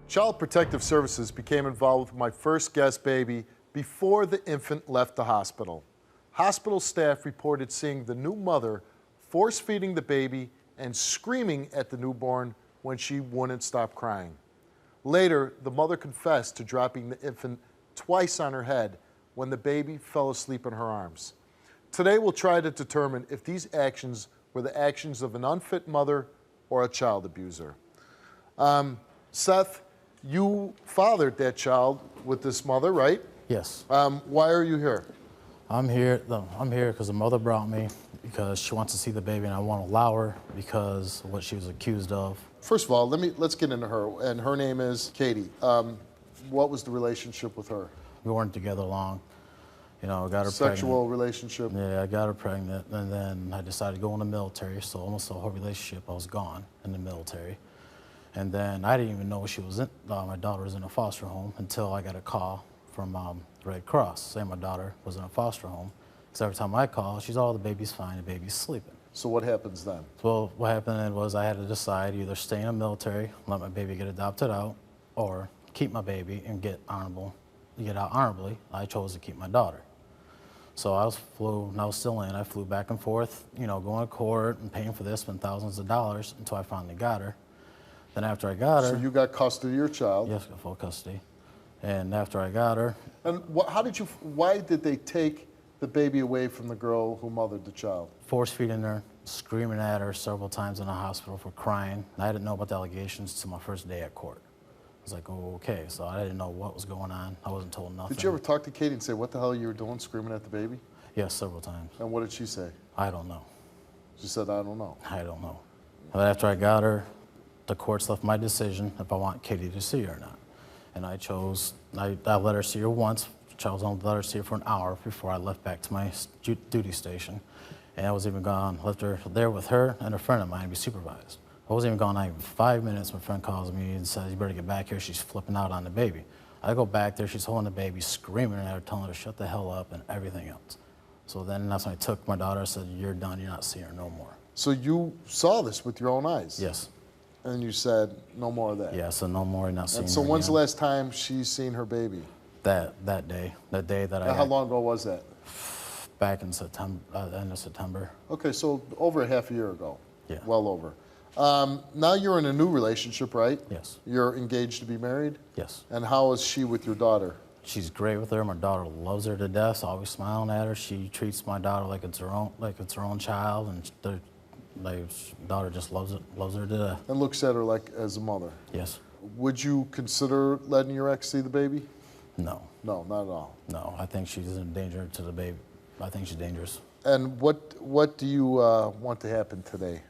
Child Protective Services became involved with my first guest baby before the infant left the hospital. Hospital staff reported seeing the new mother force-feeding the baby and screaming at the newborn when she wouldn't stop crying. Later, the mother confessed to dropping the infant twice on her head when the baby fell asleep in her arms. Today, we'll try to determine if these actions were the actions of an unfit mother or a child abuser. Seth, you fathered that child with this mother, right? Yes. Why are you here? I'm here because the mother brought me because she wants to see the baby and I want to allow her because of what she was accused of. First of all, let's get into her. And her name is Katie. What was the relationship with her? We weren't together long. You know, I got her Sexual pregnant. relationship? Yeah, I got her pregnant, and then I decided to go in the military, so almost the whole relationship I was gone in the military. And then I didn't even know she was in, my daughter was in a foster home until I got a call from the Red Cross saying my daughter was in a foster home. Because every time I call, she's, oh, the baby's fine, the baby's sleeping. So what happens then? Well, what happened then was I had to decide either stay in the military, let my baby get adopted out, or keep my baby and get out honorably. I chose to keep my daughter. So I was still in. I flew back and forth, you know, going to court and paying for this, spent thousands of dollars until I finally got her. Then after I got her... So you got custody of your child? Yes, got full custody. And after I got her... And why did they take the baby away from the girl who mothered the child? Force feeding her, screaming at her several times in the hospital for crying. I didn't know about the allegations until my first day at court. I was like, oh, okay, so I didn't know what was going on. I wasn't told nothing. Did you ever talk to Katie and say, what the hell you were doing, screaming at the baby? Yes, several times. And what did she say? I don't know. She said, I don't know. I don't know. But after I got her, the courts left my decision if I want Katie to see her or not. And I chose, I let her see her once. Chose to let her see her for an hour before I left back to my duty station. And I was even gone, left her there with her and a friend of mine to be supervised. I wasn't even gone, not even 5 minutes. My friend calls me and says, you better get back here. She's flipping out on the baby. I go back there, she's holding the baby, screaming at her, telling her to shut the hell up and everything else. So then that's when I took my daughter and said, you're done, you're not seeing her no more. So you saw this with your own eyes? Yes. And you said, no more of that? Yeah, so no more, not seeing her. And so when's again. the last time she's seen her baby? That day that I... How long ago was that? Back in September, the end of September. Okay, so over a half a year ago. Yeah. Well over. Now you're in a new relationship, right? Yes. You're engaged to be married? Yes. And how is she with your daughter? She's great with her. My daughter loves her to death, so always smiling at her. She treats my daughter like it's her own child, and daughter just loves her to death. And looks at her like as a mother? Yes. Would you consider letting your ex see the baby? No. No, not at all. No, I think she's in danger to the baby. I think she's dangerous. And what do you want to happen today?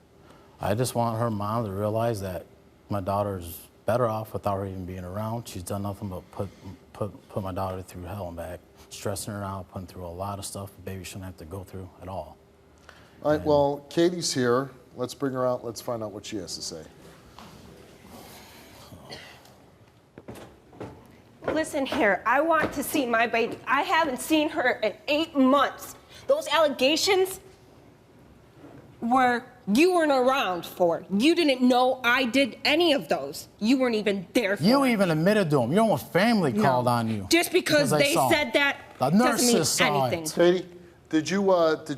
I just want her mom to realize that my daughter's better off without her even being around. She's done nothing but put my daughter through hell and back, stressing her out, putting through a lot of stuff the baby shouldn't have to go through at all. All right, well, Katie's here. Let's bring her out. Let's find out what she has to say. Listen here, I want to see my baby. I haven't seen her in 8 months. Those allegations you weren't around for. You didn't know I did any of those. You weren't even there for You it. even admitted to them. Your own family called on you. Just because they said that the doesn't nurses mean saw anything. it. Katie, did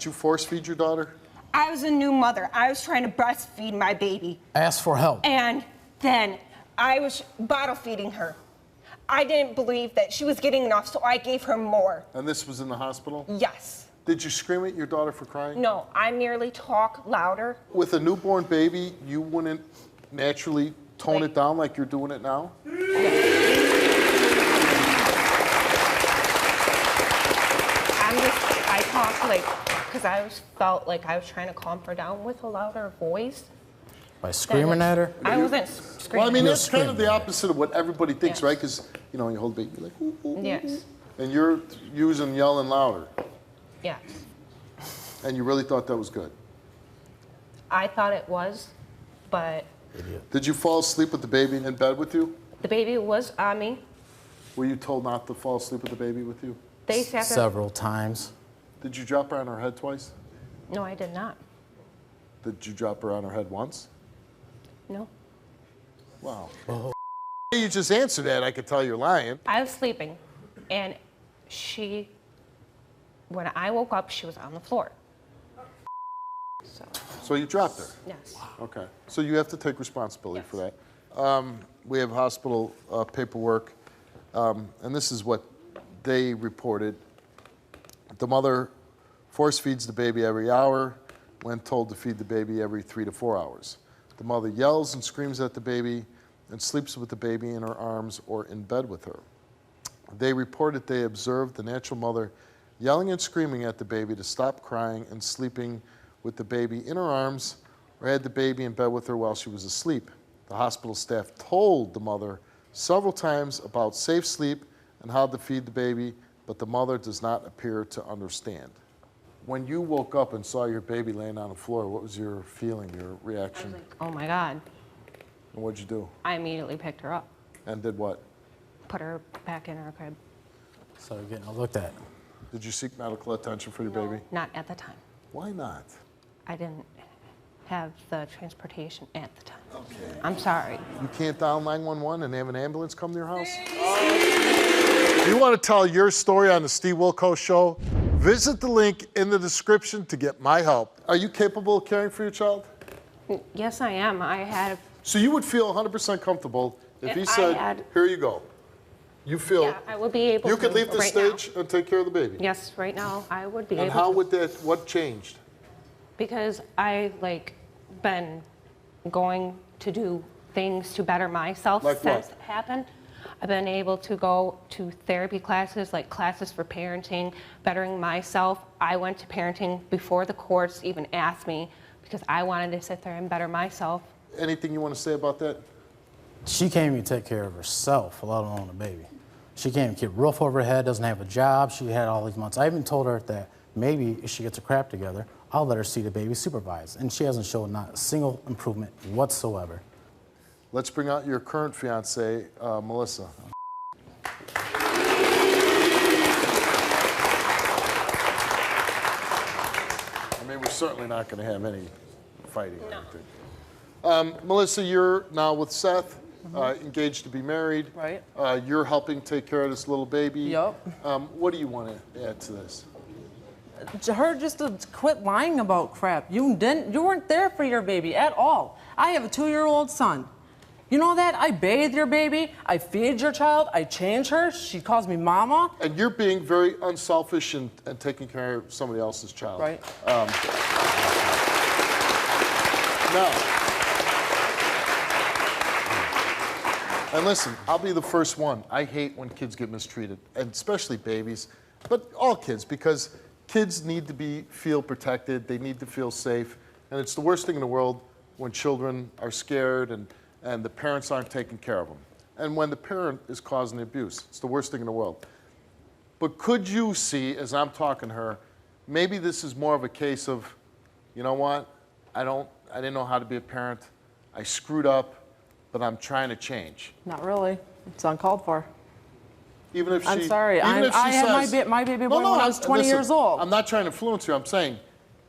you force feed your daughter? I was a new mother. I was trying to breastfeed my baby. Ask for help. And then I was bottle feeding her. I didn't believe that she was getting enough, so I gave her more. And this was in the hospital? Yes. Did you scream at your daughter for crying? No, I merely talk louder. With a newborn baby, you wouldn't naturally tone it down like you're doing it now? I talk because I felt like I was trying to calm her down with a louder voice. By screaming at her? I wasn't screaming. Well, I mean, You're that's kind of the screaming. opposite of what everybody thinks, Yes. right? Because, you know, you hold baby, you're like, ooh, ooh, ooh, Yes. ooh. And you're yelling louder. Yes. And you really thought that was good. I thought it was, but Idiot. Did you fall asleep with the baby in bed with you? the baby was on me. Were you told not to fall asleep with the baby with you? They said that. Several times. Did you drop her on her head twice? No, I did not. Did you drop her on her head once? No. Wow. Oh. You just answered that. I could tell you're lying. I was sleeping, and when I woke up, she was on the floor. So you dropped her? Yes. Okay. So you have to take responsibility for that. We have hospital paperwork, and this is what they reported. The mother force feeds the baby every hour when told to feed the baby every 3 to 4 hours. The mother yells and screams at the baby and sleeps with the baby in her arms or in bed with her. They reported they observed the natural mother yelling and screaming at the baby to stop crying and sleeping with the baby in her arms or had the baby in bed with her while she was asleep. The hospital staff told the mother several times about safe sleep and how to feed the baby, but the mother does not appear to understand. When you woke up and saw your baby laying on the floor, what was your feeling, your reaction? I was like, oh my God. And what'd you do? I immediately picked her up, And did what? put her back in her crib. So you're getting looked at. Did you seek medical attention for your baby? Not at the time. Why not? I didn't have the transportation at the time. Okay. I'm sorry. You can't dial 911 and have an ambulance come to your house? You want to tell your story on the Steve Wilkos Show? Visit the link in the description to get my help. Are you capable of caring for your child? Yes, I am. I had. So you would feel 100% comfortable if he said, here you go. You feel Yeah, I would be able to. you could leave the right stage now. and take care of the baby? Yes, right now I would be And able how to. would that, what changed? Because I been going to do things to better myself Like since what? it happened. I've been able to go to therapy classes, like classes for parenting, bettering myself. I went to parenting before the courts even asked me because I wanted to sit there and better myself. Anything you want to say about that? She can't even take care of herself, let alone the baby. She can't even keep a roof over her head, doesn't have a job. She had all these months. I even told her that maybe if she gets her crap together, I'll let her see the baby supervised. And she hasn't shown not a single improvement whatsoever. Let's bring out your current fiance, Melissa. I mean, we're certainly not going to have any fighting or anything. Melissa, you're now with Seth, engaged to be married. Right. You're helping take care of this little baby. Yup. What do you want to add to this? Her just to quit lying about crap. You weren't there for your baby at all. I have a 2-year-old son. You know that? I bathe your baby, I feed your child, I change her, she calls me mama. And you're being very unselfish and taking care of somebody else's child. Right. No. And listen, I'll be the first one. I hate when kids get mistreated, and especially babies, but all kids, because kids need to feel protected, they need to feel safe, and it's the worst thing in the world when children are scared and the parents aren't taking care of them. And when the parent is causing the abuse, it's the worst thing in the world. But could you see, as I'm talking to her, maybe this is more of a case of, you know what, I didn't know how to be a parent, I screwed up, but I'm trying to change. Not really. It's uncalled for. Even if she, I'm sorry. even if she I had says, my baby boy when I was 20 listen, years old. I'm not trying to influence you. I'm saying,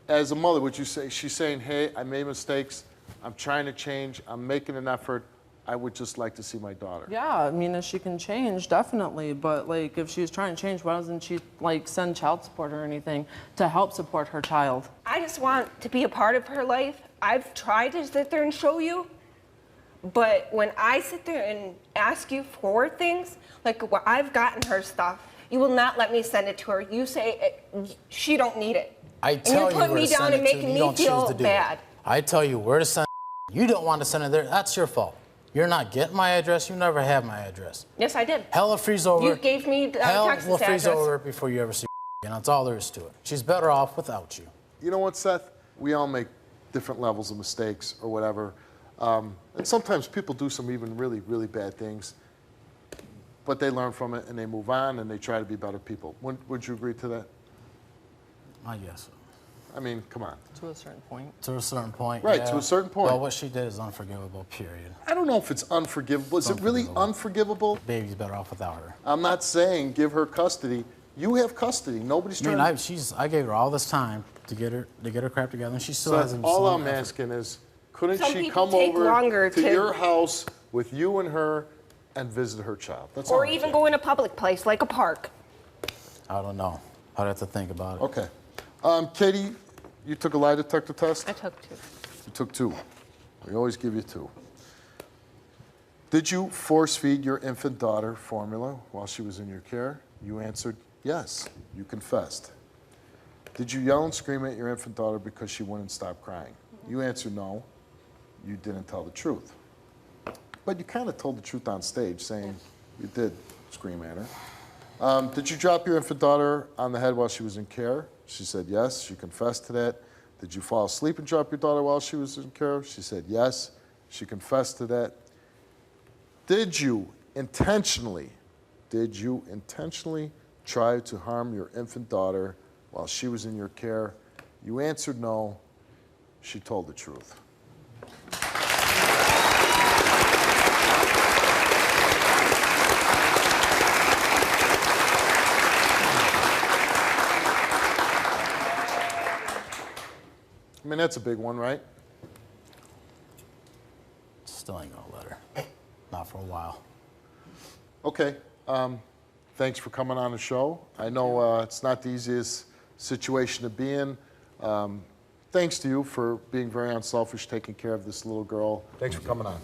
as a mother, would you say, she's saying, hey, I made mistakes, I'm trying to change, I'm making an effort, I would just like to see my daughter. Yeah, I mean, if she can change, definitely. But if she was trying to change, why doesn't she send child support or anything to help support her child? I just want to be a part of her life. I've tried to sit there and show you, but when I sit there and ask you for things, I've gotten her stuff, you will not let me send it to her. You say she don't need it. I tell and you you're putting where me to down send and it to, making you me don't choose feel to do bad. it. I tell you where to send it. You don't want to send it there. That's your fault. You're not getting my address. You never have my address. Yes, I did. Hell will freeze over. You gave me Hell Texas will freeze address. over before you ever see and that's all there is to it. She's better off without you. You know what, Seth? We all make different levels of mistakes or whatever. And sometimes people do some even really, really bad things, but they learn from it and they move on and they try to be better people. Would you agree to that? I guess so. I mean, come on. To a certain point. To a certain point. Right, yeah. to a certain point. Well, what she did is unforgivable, period. I don't know if it's unforgivable. Is it really unforgivable? Baby's better off without her. I'm not saying give her custody. You have custody. Nobody's trying I gave her all this time to get her crap together, and she still So hasn't. all seen I'm effort. asking is, couldn't Some she people come take over longer to to- your house with you and her and visit her child. That's Or all. even go in a public place like a park. I don't know. I'd have to think about it. Okay. Katie, you took a lie detector test? I took 2. You took 2. We always give you 2. Did you force feed your infant daughter formula while she was in your care? You answered yes. You confessed. Did you yell and scream at your infant daughter because she wouldn't stop crying? You answered no. You didn't tell the truth. But you kind of told the truth on stage, saying you did scream at her. Did you drop your infant daughter on the head while she was in care? She said yes. She confessed to that. Did you fall asleep and drop your daughter while she was in care? She said yes. She confessed to that. Did you intentionally try to harm your infant daughter while she was in your care? You answered no. She told the truth. I mean, that's a big one, right? Still ain't gonna let her. Not for a while. Okay. Thanks for coming on the show. I know it's not the easiest situation to be in. Thanks to you for being very unselfish, taking care of this little girl. Thanks for coming on.